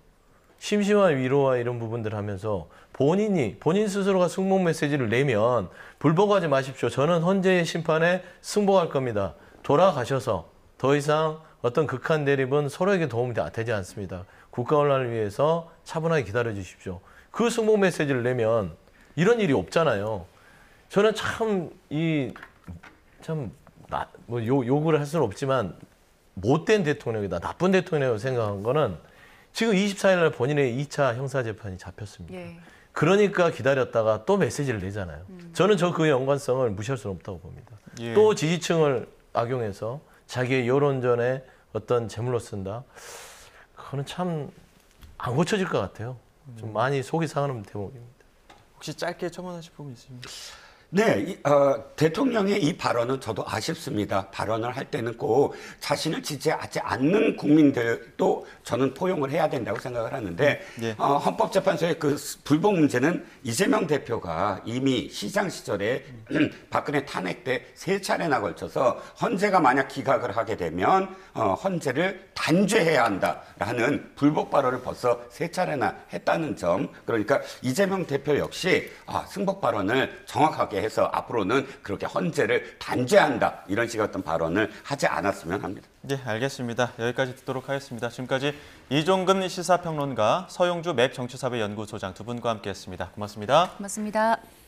심심한 위로와 이런 부분들 하면서 본인 스스로가 승복 메시지를 내면 불복하지 마십시오. 저는 헌재의 심판에 승복할 겁니다. 돌아가셔서 더 이상 어떤 극한 대립은 서로에게 도움이 되지 않습니다. 국가 운란을 위해서 차분하게 기다려 주십시오. 그 승복 메시지를 내면 이런 일이 없잖아요. 저는 욕을 할 수는 없지만 못된 대통령이다, 나쁜 대통령이라고 생각한 거는 지금 24일 날 본인의 2차 형사재판이 잡혔습니다. 예. 그러니까 기다렸다가 또 메시지를 내잖아요. 저는 그 연관성을 무시할 수는 없다고 봅니다. 예. 또 지지층을 악용해서 자기의 여론전에 어떤 제물로 쓴다. 그거는 참 안 고쳐질 것 같아요. 좀 많이 속이 상하는 대목입니다. 혹시 짧게 첨언하실 부분 있습니까? 네, 대통령의 이 발언은 저도 아쉽습니다. 발언을 할 때는 꼭 자신을 지지하지 않는 국민들도 저는 포용을 해야 된다고 생각을 하는데 예. 헌법재판소의 그 불복 문제는 이재명 대표가 이미 시장 시절에 박근혜 탄핵 때 3차례나 걸쳐서 헌재가 만약 기각을 하게 되면 헌재를 단죄해야 한다라는 불복 발언을 벌써 3차례나 했다는 점. 그러니까 이재명 대표 역시 승복 발언을 정확하게 해서 앞으로는 그렇게 헌재를 단죄한다 이런 식의 어떤 발언을 하지 않았으면 합니다. 네, 알겠습니다. 여기까지 듣도록 하겠습니다. 지금까지 이종근 시사평론가, 서용주 맵 정치사회 연구소장 두 분과 함께했습니다. 고맙습니다. 고맙습니다.